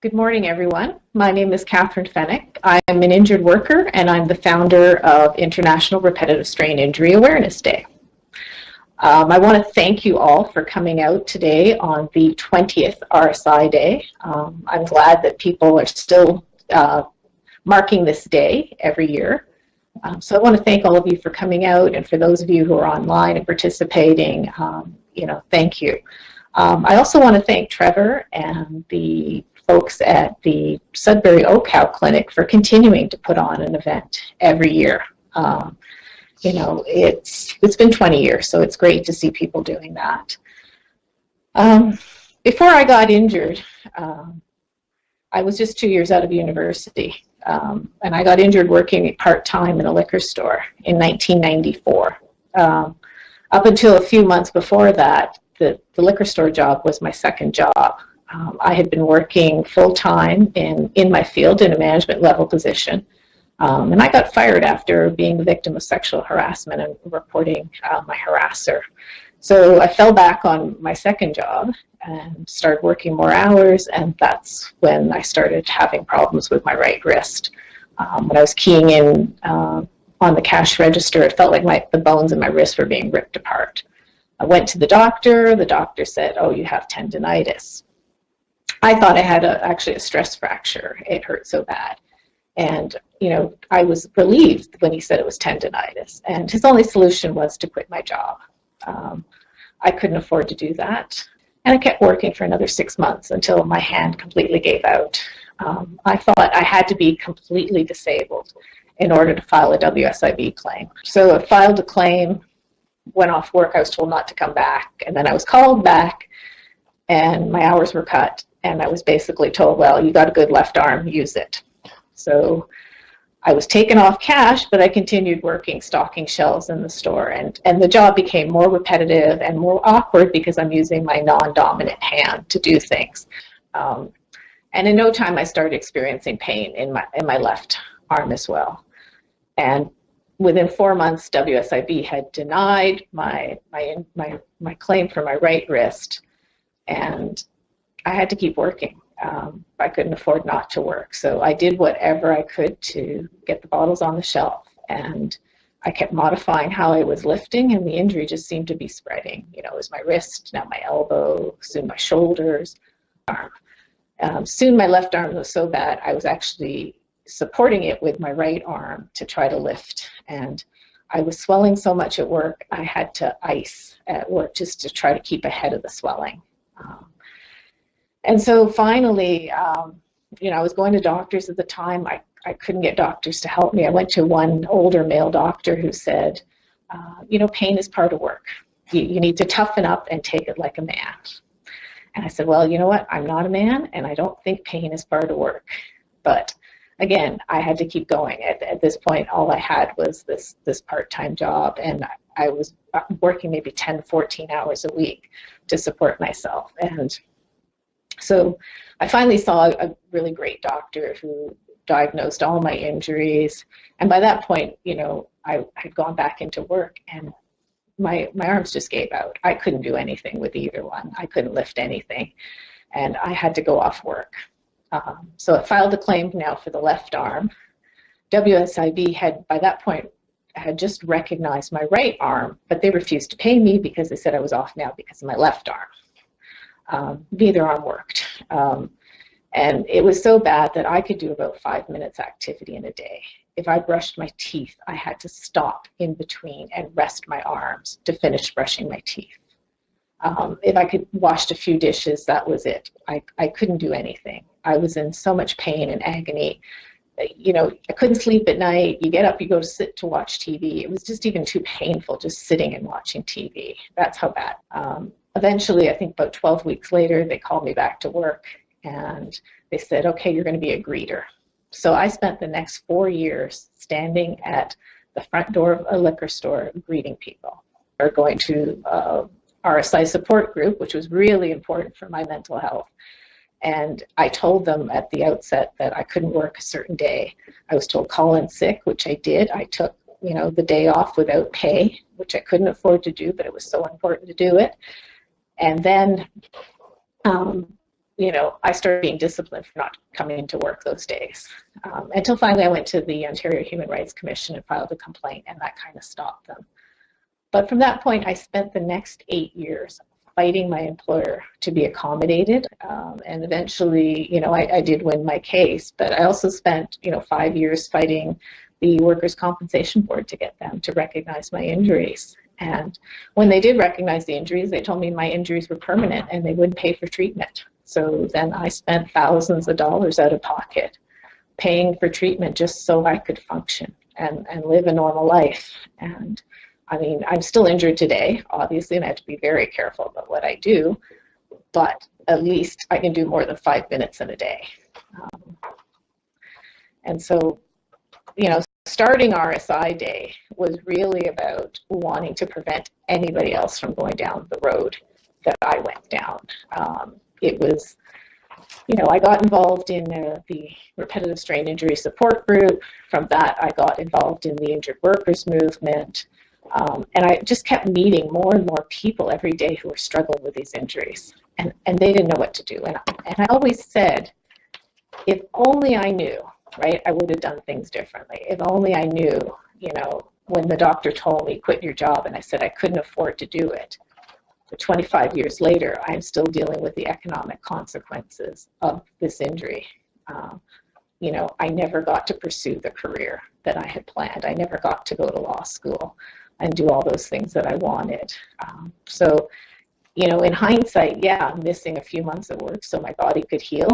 Good morning, everyone. My name is Catherine Fenech. I am an injured worker, and I'm the founder of International Repetitive Strain Injury Awareness Day. I want to thank you all for coming out today on the 20th RSI Day. I'm glad that people are still marking this day every year. So I want to thank all of you for coming out, and for those of you who are online and participating, thank you. I also want to thank Trevor and the folks at the Sudbury Oak Cow Clinic for continuing to put on an event every year. It's been 20 years, so it's great to see people doing that. Before I got injured, I was just 2 years out of university, and I got injured working part-time in a liquor store in 1994. Up until a few months before that, the liquor store job was my second job. I had been working full-time in my field in a management level position, and I got fired after being the victim of sexual harassment and reporting my harasser. So I fell back on my second job and started working more hours, and that's when I started having problems with my right wrist. When I was keying in on the cash register, it felt like the bones in my wrist were being ripped apart. I went to the doctor. The doctor said, "Oh, you have tendinitis." I thought I had actually a stress fracture. It hurt so bad. And, I was relieved when he said it was tendinitis. And his only solution was to quit my job. I couldn't afford to do that. And I kept working for another 6 months until my hand completely gave out. I thought I had to be completely disabled in order to file a WSIB claim. So I filed a claim, went off work. I was told not to come back. And then I was called back, and my hours were cut. And I was basically told, well, you got a good left arm, use it. So I was taken off cash, but I continued working, stocking shelves in the store. And the job became more repetitive and more awkward because I'm using my non-dominant hand to do things. And in no time, I started experiencing pain in my left arm as well. And within 4 months, WSIB had denied my claim for my right wrist, and I had to keep working. I couldn't afford not to work. So I did whatever I could to get the bottles on the shelf. And I kept modifying how I was lifting, and the injury just seemed to be spreading. It was my wrist, now my elbow, soon my shoulders, arm. Soon my left arm was so bad, I was actually supporting it with my right arm to try to lift. And I was swelling so much at work, I had to ice at work just to try to keep ahead of the swelling. And so finally, I was going to doctors at the time. I couldn't get doctors to help me. I went to one older male doctor who said, pain is part of work. You need to toughen up and take it like a man. And I said, well, you know what? I'm not a man, and I don't think pain is part of work. But again, I had to keep going. At this point, all I had was this part-time job, and I was working maybe 10, 14 hours a week to support myself. And so I finally saw a really great doctor who diagnosed all my injuries. And by that point, I had gone back into work, and my arms just gave out. I couldn't do anything with either one. I couldn't lift anything, and I had to go off work. So I filed a claim now for the left arm. WSIB had, by that point, had just recognized my right arm, but they refused to pay me because they said I was off now because of my left arm. Neither arm worked. And it was so bad that I could do about 5 minutes activity in a day. If I brushed my teeth, I had to stop in between and rest my arms to finish brushing my teeth. If I could wash a few dishes, that was it. I couldn't do anything. I was in so much pain and agony. I couldn't sleep at night. You get up, you go to sit to watch TV. It was just even too painful just sitting and watching TV. That's how bad. Eventually, I think about 12 weeks later, they called me back to work, and they said, okay, you're going to be a greeter. So I spent the next 4 years standing at the front door of a liquor store greeting people, or going to RSI support group, which was really important for my mental health. And I told them at the outset that I couldn't work a certain day. I was told call in sick, which I did. I took the day off without pay, which I couldn't afford to do, but it was so important to do it. And then I started being disciplined for not coming into work those days. Until finally I went to the Ontario Human Rights Commission and filed a complaint, and that kind of stopped them. But from that point, I spent the next 8 years fighting my employer to be accommodated. And eventually, I did win my case, but I also spent, 5 years fighting the Workers' Compensation Board to get them to recognize my injuries. And when they did recognize the injuries, they told me my injuries were permanent and they wouldn't pay for treatment. So then I spent thousands of dollars out of pocket paying for treatment just so I could function and live a normal life. And I mean, I'm still injured today, obviously, and I have to be very careful about what I do, but at least I can do more than 5 minutes in a day. And so, starting RSI Day was really about wanting to prevent anybody else from going down the road that I went down. It was, I got involved in the repetitive strain injury support group. From that, I got involved in the injured workers movement. And I just kept meeting more and more people every day who were struggling with these injuries. And they didn't know what to do. And I always said, if only I knew, right, I would have done things differently. If only I knew, when the doctor told me, quit your job, and I said I couldn't afford to do it. But 25 years later, I'm still dealing with the economic consequences of this injury. I never got to pursue the career that I had planned. I never got to go to law school and do all those things that I wanted. So, in hindsight, yeah, I'm missing a few months of work so my body could heal.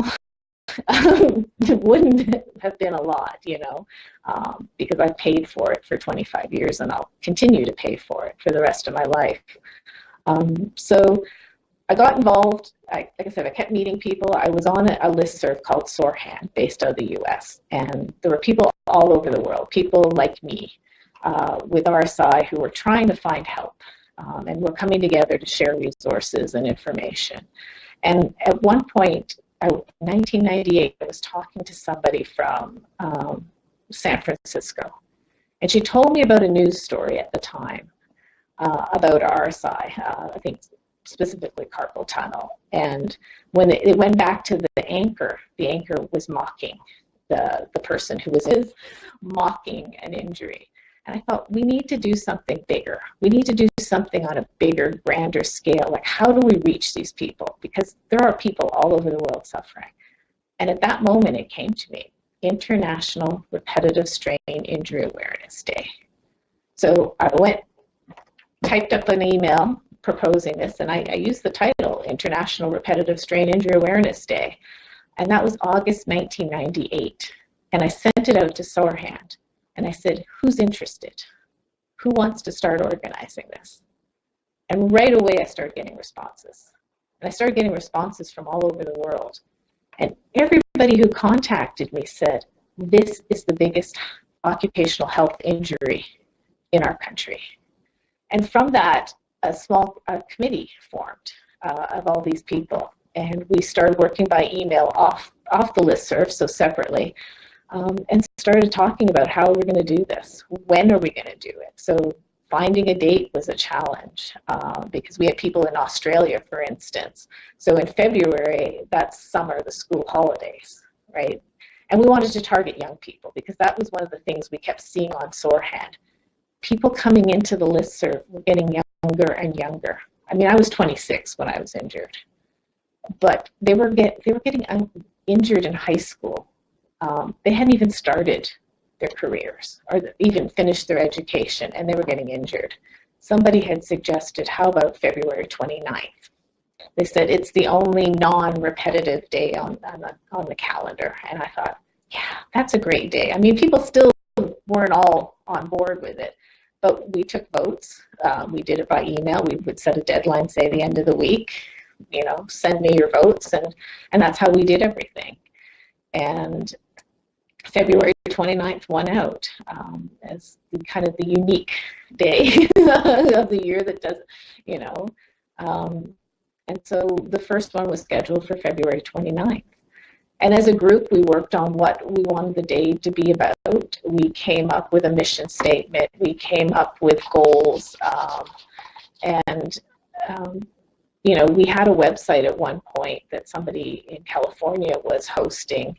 It wouldn't have been a lot, because I paid for it for 25 years and I'll continue to pay for it for the rest of my life. So I got involved. Like I said, I kept meeting people. I was on a listserv called Sorehand, based out of the US, and there were people all over the world, people like me, with RSI who were trying to find help, and were coming together to share resources and information. And at one point, in 1998, I was talking to somebody from San Francisco, and she told me about a news story at the time about RSI, I think specifically carpal tunnel. And when it went back to the anchor was mocking the person who was mocking an injury. And I thought, we need to do something bigger. We need to do something on a bigger, grander scale. Like, how do we reach these people? Because there are people all over the world suffering. And at that moment, it came to me, International Repetitive Strain Injury Awareness Day. So I typed up an email proposing this, and I used the title, International Repetitive Strain Injury Awareness Day. And that was August 1998. And I sent it out to Sorehand. And I said, who's interested? Who wants to start organizing this? And right away, I started getting responses. And I started getting responses from all over the world. And everybody who contacted me said, this is the biggest occupational health injury in our country. And from that, a small committee formed of all these people. And we started working by email off the listserv, so separately. And started talking about how we're going to do this. When are we going to do it? So finding a date was a challenge because we had people in Australia, for instance. So in February, that's summer, the school holidays, right? And we wanted to target young people because that was one of the things we kept seeing on Sorehand. People coming into the listserv were getting younger and younger. I mean, I was 26 when I was injured, but they were getting injured in high school. They hadn't even started their careers or even finished their education, and they were getting injured. Somebody had suggested, how about February 29th? They said it's the only non-repetitive day on the calendar. And I thought, yeah, that's a great day. I mean, people still weren't all on board with it, but we took votes. We did it by email. We would set a deadline, say the end of the week, send me your votes, and that's how we did everything. And February 29th won out as kind of the unique day of the year that does, and so the first one was scheduled for February 29th. And as a group, we worked on what we wanted the day to be about. We came up with a mission statement. We came up with goals. you know, we had a website at one point that somebody in California was hosting,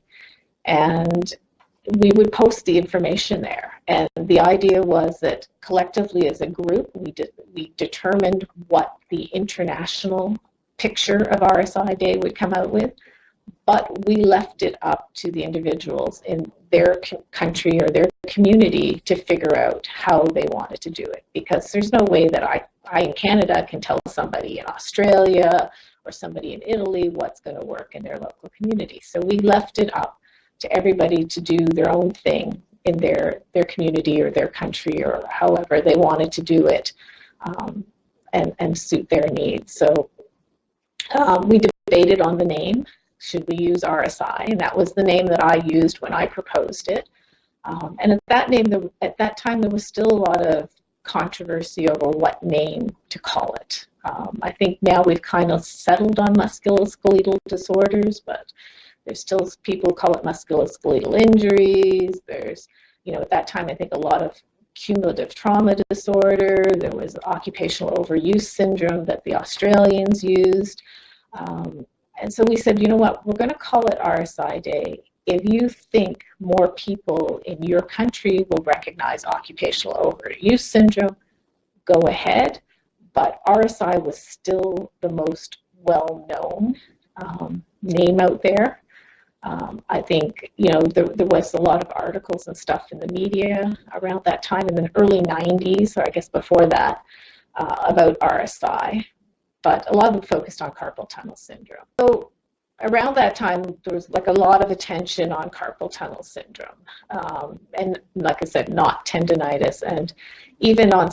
and we would post the information there. And the idea was that collectively as a group, we determined what the international picture of RSI Day would come out with, but we left it up to the individuals in their country or their community to figure out how they wanted to do it. Because there's no way that I in Canada can tell somebody in Australia or somebody in Italy what's going to work in their local community. So we left it up to everybody to do their own thing in their community or their country or however they wanted to do it, and suit their needs. So we debated on the name. Should we use RSI? And that was the name that I used when I proposed it. And at that time, there was still a lot of controversy over what name to call it. I think now we've kind of settled on musculoskeletal disorders, but there's still people who call it musculoskeletal injuries. There's, you know, at that time, I think a lot of cumulative trauma disorder. There was occupational overuse syndrome that the Australians used. And so we said, you know what, we're going to call it RSI Day. If you think more people in your country will recognize occupational overuse syndrome, go ahead. But RSI was still the most well-known name out there. I think, you know, there was a lot of articles and stuff in the media around that time in the early 90s, or I guess before that, about RSI. But a lot of them focused on carpal tunnel syndrome. So around that time, there was like a lot of attention on carpal tunnel syndrome. And like I said, not tendonitis. And even on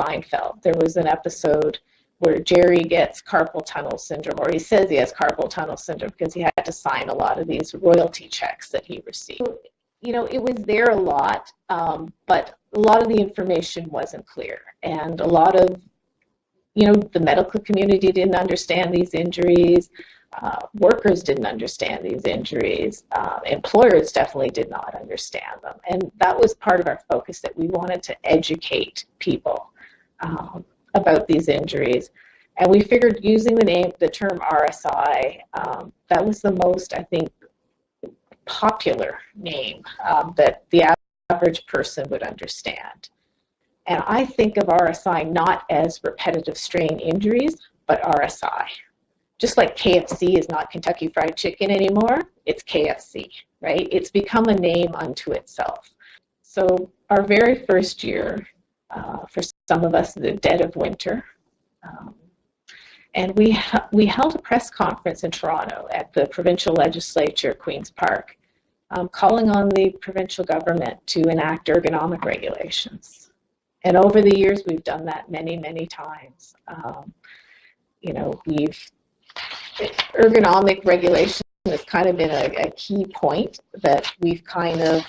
Seinfeld, there was an episode where Jerry gets carpal tunnel syndrome, or he says he has carpal tunnel syndrome because he had to sign a lot of these royalty checks that he received. So, you know, it was there a lot, but a lot of the information wasn't clear. And a lot of, you know, the medical community didn't understand these injuries. Workers didn't understand these injuries. Employers definitely did not understand them. And that was part of our focus, that we wanted to educate people about these injuries. And we figured using the term RSI, that was the most, I think, popular name that the average person would understand. And I think of RSI not as repetitive strain injuries, but RSI. Just like KFC is not Kentucky Fried Chicken anymore, it's KFC, right? It's become a name unto itself. So our very first year, for some of us, the dead of winter, and we held a press conference in Toronto at the provincial legislature, Queen's Park, calling on the provincial government to enact ergonomic regulations. And over the years, we've done that many, many times. You know, ergonomic regulation has kind of been a key point that we've kind of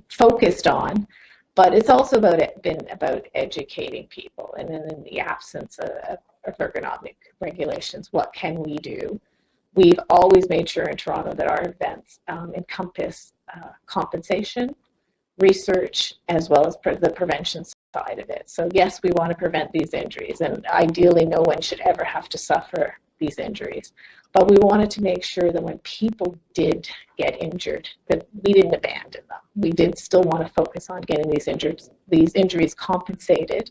focused on, but it's also been about educating people. And then in the absence of ergonomic regulations, what can we do? We've always made sure in Toronto that our events encompass compensation, research, as well as the prevention side of it. So yes, we want to prevent these injuries, and ideally no one should ever have to suffer these injuries. But we wanted to make sure that when people did get injured, that we didn't abandon them. We did still want to focus on getting these injuries compensated,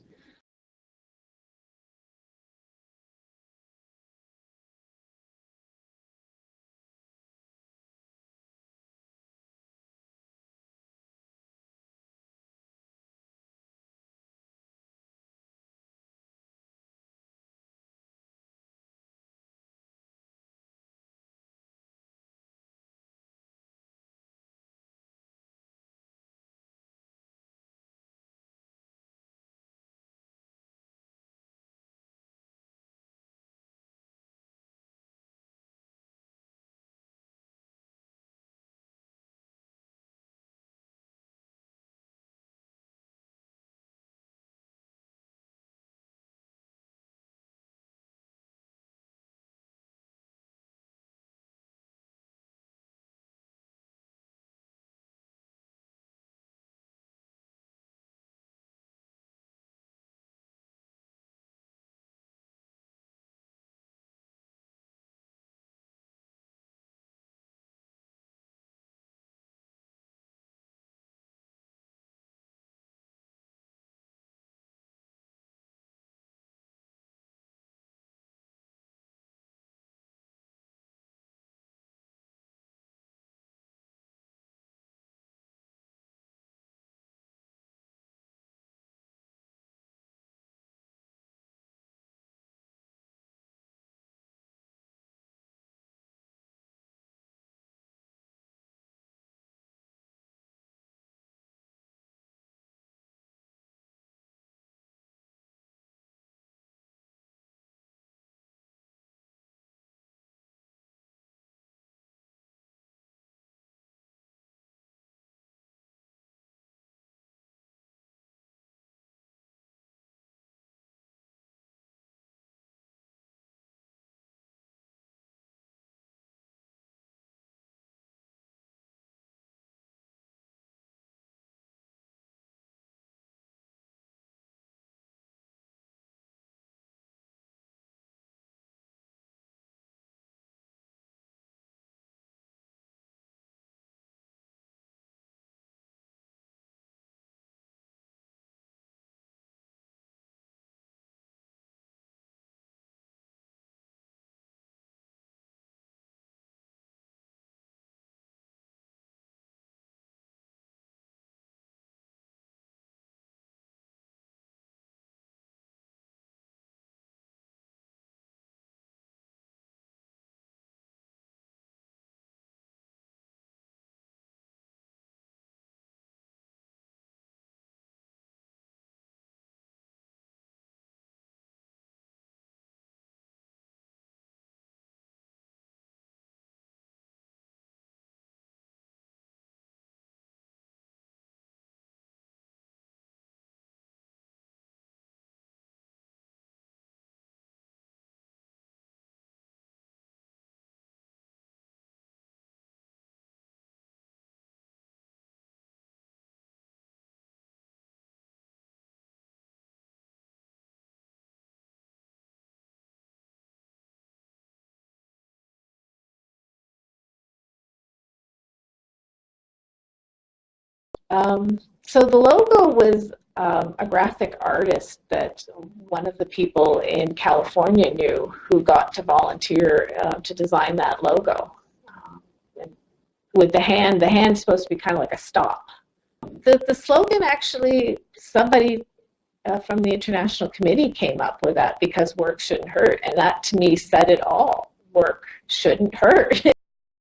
So the logo was a graphic artist that one of the people in California knew, who got to volunteer to design that logo. And with the hand's supposed to be kind of like a stop. The slogan, actually, somebody from the International Committee came up with that, because work shouldn't hurt, and that to me said it all. Work shouldn't hurt.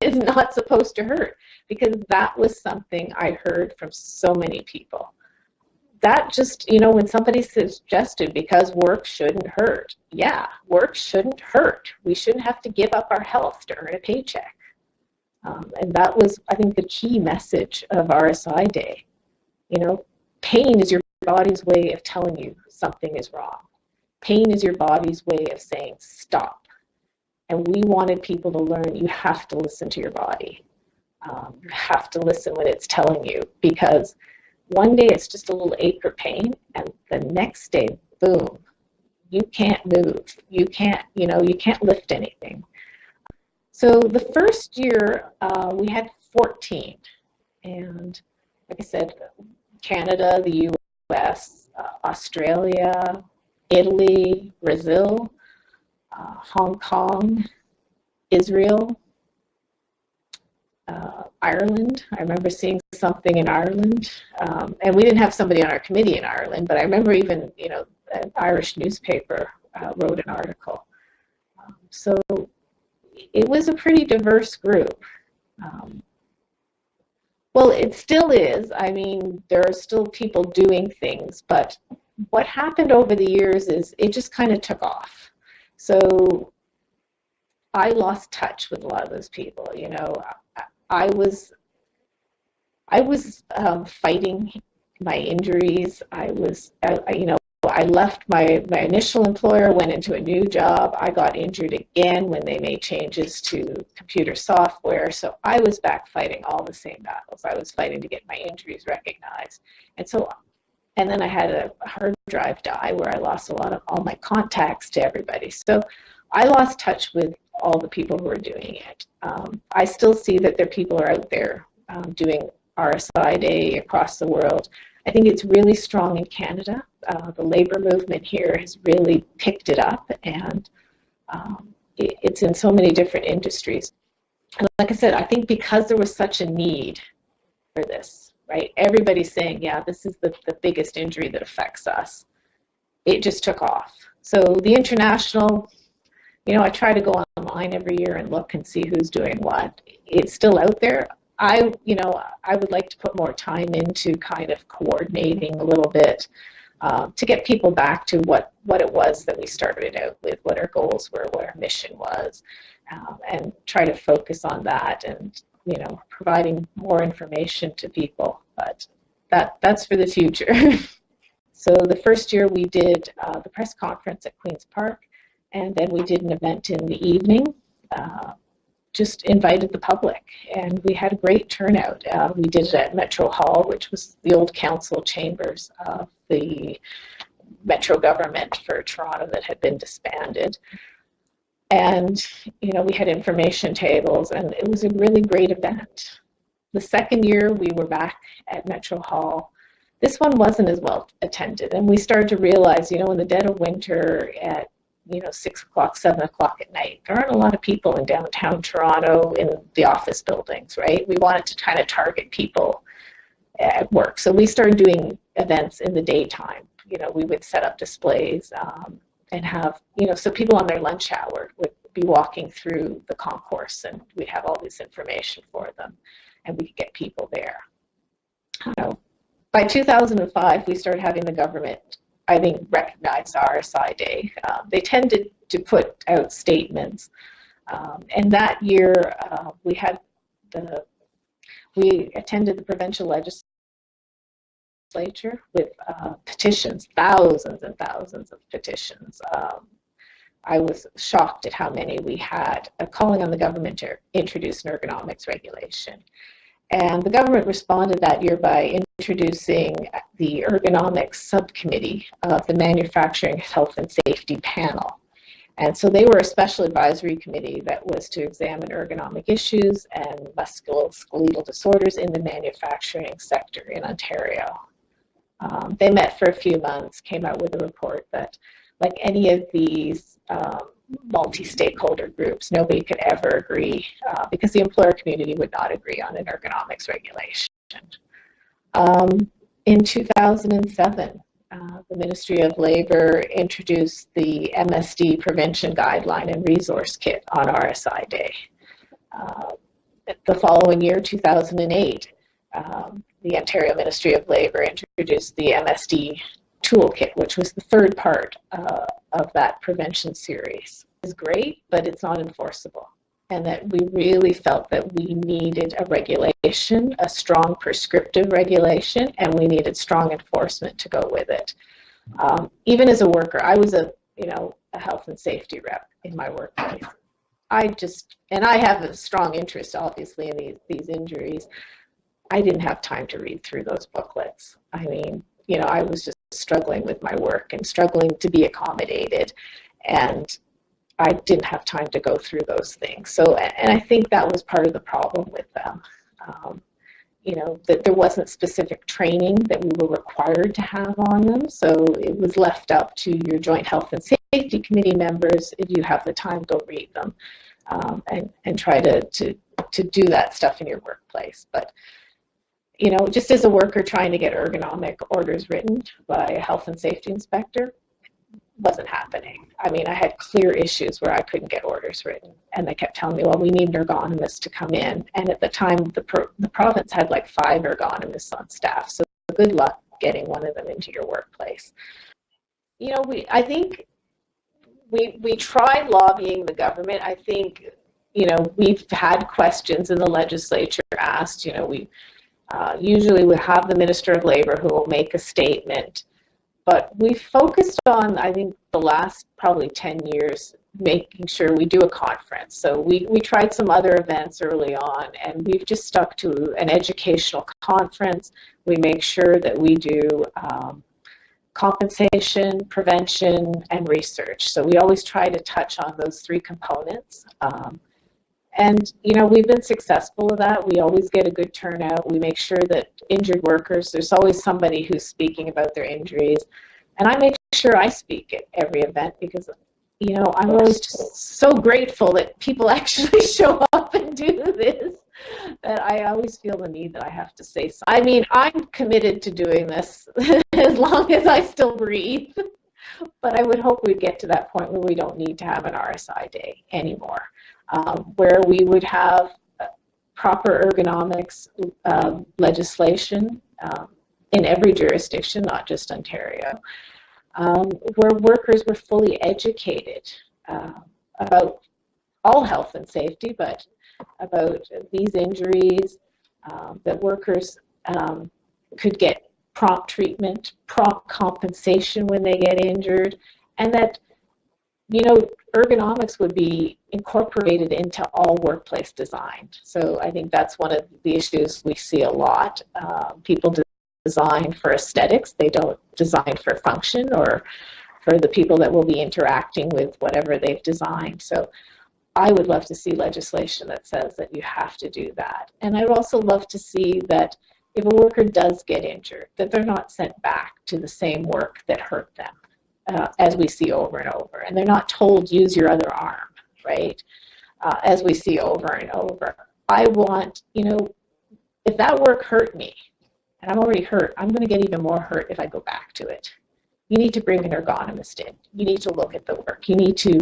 It's not supposed to hurt, because that was something I heard from so many people. That just, when somebody suggested, because work shouldn't hurt. Yeah, work shouldn't hurt. We shouldn't have to give up our health to earn a paycheck. And that was, I think, the key message of RSI Day. Pain is your body's way of telling you something is wrong. Pain is your body's way of saying stop. And we wanted people to learn you have to listen to your body. You have to listen when it's telling you, because one day it's just a little ache or pain, and the next day, boom, you can't move. You can't lift anything. So the first year we had 14, and like I said, Canada, the US, Australia, Italy, Brazil, Hong Kong, Israel, Ireland. I remember seeing something in Ireland, and we didn't have somebody on our committee in Ireland, but I remember even, an Irish newspaper wrote an article. So it was a pretty diverse group. Well, it still is. I mean, there are still people doing things, but what happened over the years is it just kind of took off. So I lost touch with a lot of those people. I was fighting my injuries. I left my initial employer, went into a new job. I got injured again when they made changes to computer software. So I was back fighting all the same battles. I was fighting to get my injuries recognized. And then I had a hard drive die where I lost all my contacts to everybody. So I lost touch with all the people who are doing it. I still see that people are out there doing RSI Day across the world. I think it's really strong in Canada. The labor movement here has really picked it up, and it's in so many different industries. And like I said, I think because there was such a need for this, right? Everybody's saying, yeah, this is the biggest injury that affects us. It just took off. So the international, I try to go online every year and look and see who's doing what. It's still out there. I would like to put more time into kind of coordinating a little bit to get people back to what it was that we started out with, what our goals were, what our mission was, and try to focus on that and, providing more information to people. But that's for the future. So the first year we did the press conference at Queen's Park, and then we did an event in the evening. Just invited the public, and we had a great turnout. We did it at Metro Hall, which was the old council chambers of the Metro government for Toronto that had been disbanded. And, we had information tables, and it was a really great event. The second year we were back at Metro Hall. This one wasn't as well attended, and we started to realize, in the dead of winter at 6 o'clock, 7 o'clock at night, there aren't a lot of people in downtown Toronto in the office buildings, right? We wanted to kind of target people at work. So we started doing events in the daytime. We would set up displays and have, so people on their lunch hour would be walking through the concourse, and we'd have all this information for them, and we could get people there. By 2005, we started having the government, I think, recognize RSI Day. They tended to put out statements, and that year we attended the provincial legislature with petitions, thousands and thousands of petitions. I was shocked at how many we had, calling on the government to introduce an ergonomics regulation. And the government responded that year by introducing the ergonomics subcommittee of the Manufacturing Health and Safety Panel. And so they were a special advisory committee that was to examine ergonomic issues and musculoskeletal disorders in the manufacturing sector in Ontario. They met for a few months, came out with a report that, like any of these multi-stakeholder groups, nobody could ever agree because the employer community would not agree on an ergonomics regulation. In 2007, the Ministry of Labour introduced the MSD Prevention Guideline and Resource Kit on RSI Day. The following year, 2008, the Ontario Ministry of Labour introduced the MSD Toolkit, which was the third part of that prevention series. It's great, but it's not enforceable. And that we really felt that we needed a regulation, a strong prescriptive regulation, and we needed strong enforcement to go with it. Even as a worker, I was a health and safety rep in my workplace. And I have a strong interest, obviously, in these injuries. I didn't have time to read through those booklets. I mean, I was just struggling with my work and struggling to be accommodated, and I didn't have time to go through those things. So, and I think that was part of the problem with them. That there wasn't specific training that we were required to have on them, so it was left up to your joint health and safety committee members, if you have the time, go read them and try to do that stuff in your workplace. But just as a worker trying to get ergonomic orders written by a health and safety inspector, wasn't happening. I mean, I had clear issues where I couldn't get orders written, and they kept telling me, well, we need an ergonomist to come in. And at the time, the province had like 5 ergonomists on staff, so good luck getting one of them into your workplace. I think we tried lobbying the government. I think, we've had questions in the legislature asked. We usually we have the Minister of Labour who will make a statement. But we focused on, I think, the last probably 10 years, making sure we do a conference. So we tried some other events early on, and we've just stuck to an educational conference. We make sure that we do compensation, prevention, and research. So we always try to touch on those 3 components. And, we've been successful with that. We always get a good turnout. We make sure that injured workers, there's always somebody who's speaking about their injuries. And I make sure I speak at every event because, I'm always just so grateful that people actually show up and do this, that I always feel the need that I have to say so. I mean, I'm committed to doing this as long as I still breathe. But I would hope we'd get to that point where we don't need to have an RSI Day anymore. Where we would have proper ergonomics legislation in every jurisdiction, not just Ontario, where workers were fully educated about all health and safety, but about these injuries, that workers could get prompt treatment, prompt compensation when they get injured, and that ergonomics would be incorporated into all workplace design. So I think that's one of the issues we see a lot. People design for aesthetics. They don't design for function or for the people that will be interacting with whatever they've designed. So I would love to see legislation that says that you have to do that. And I'd also love to see that if a worker does get injured, that they're not sent back to the same work that hurt them. As we see over and over. And they're not told, use your other arm, right? As we see over and over. I want, if that work hurt me, and I'm already hurt, I'm going to get even more hurt if I go back to it. You need to bring an ergonomist in. You need to look at the work. You need to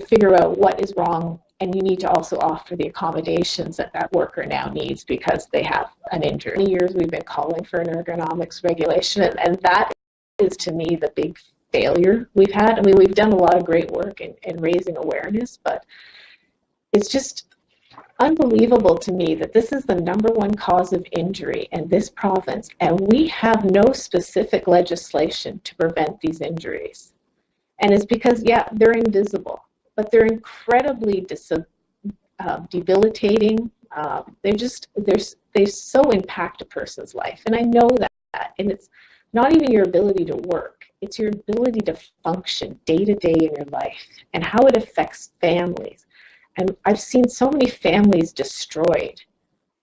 figure out what is wrong, and you need to also offer the accommodations that worker now needs because they have an injury. For years we've been calling for an ergonomics regulation, and that is, to me, the big failure we've had. I mean, we've done a lot of great work in raising awareness, but it's just unbelievable to me that this is the #1 cause of injury in this province, and we have no specific legislation to prevent these injuries. And it's because, yeah, they're invisible, but they're incredibly debilitating. They so impact a person's life, and I know that. And it's not even your ability to work. It's your ability to function day to day in your life and how it affects families. And I've seen so many families destroyed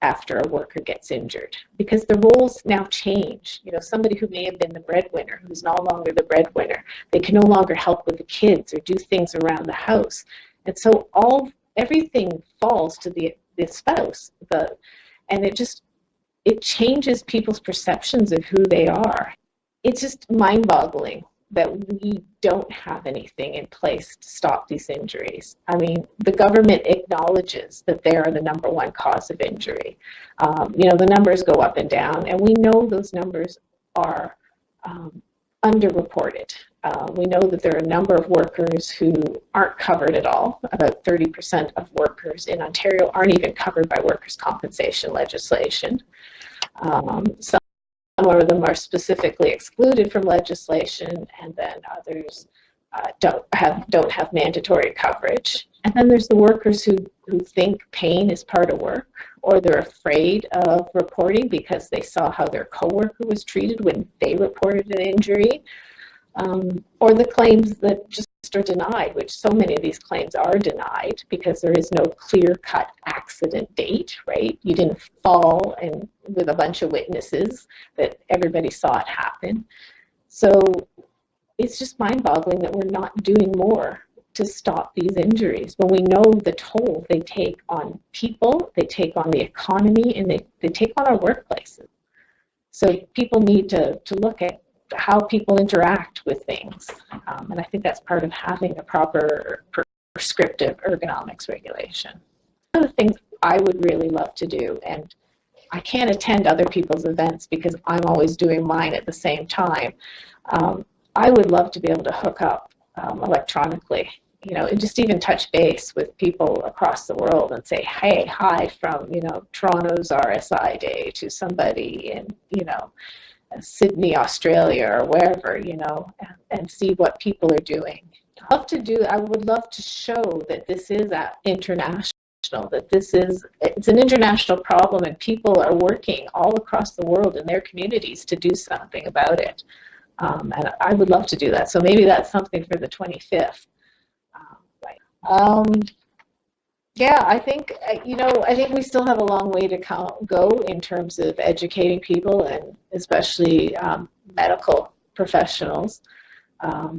after a worker gets injured because the roles now change. You know, somebody who may have been the breadwinner who's no longer the breadwinner. They can no longer help with the kids or do things around the house. And so everything falls to the spouse. And it changes people's perceptions of who they are. It's just mind-boggling that we don't have anything in place to stop these injuries. I mean, the government acknowledges that they are the #1 cause of injury. You know, the numbers go up and down, and we know those numbers are underreported. We know that there are a number of workers who aren't covered at all. About 30% of workers in Ontario aren't even covered by workers' compensation legislation. Some of them are specifically excluded from legislation, and then others don't have mandatory coverage. And then there's the workers who think pain is part of work, or they're afraid of reporting because they saw how their coworker was treated when they reported an injury, or the claims that just are denied, which so many of these claims are denied because there is no clear-cut accident date, right? You didn't fall and with a bunch of witnesses that everybody saw it happen. So it's just mind-boggling that we're not doing more to stop these injuries when we know the toll they take on people, they take on the economy, and they take on our workplaces. So people need to look at how people interact with things. And I think that's part of having a proper prescriptive ergonomics regulation. One of the things I would really love to do, and I can't attend other people's events because I'm always doing mine at the same time, I would love to be able to hook up electronically, you know, and just even touch base with people across the world and say, hey, hi from, you know, Toronto's RSI Day to somebody in, you know, Sydney, Australia, or wherever, you know, and see what people are doing. I would love to show that this is international, that it's an international problem, and people are working all across the world in their communities to do something about it. And I would love to do that. So maybe that's something for the 25th. Yeah, I think, you know, I think we still have a long way to go in terms of educating people, and especially medical professionals.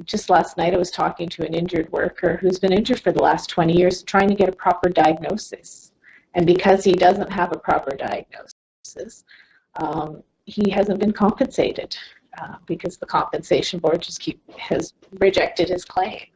Just last night I was talking to an injured worker who's been injured for the last 20 years trying to get a proper diagnosis. And because he doesn't have a proper diagnosis, he hasn't been compensated because the compensation board has rejected his claim.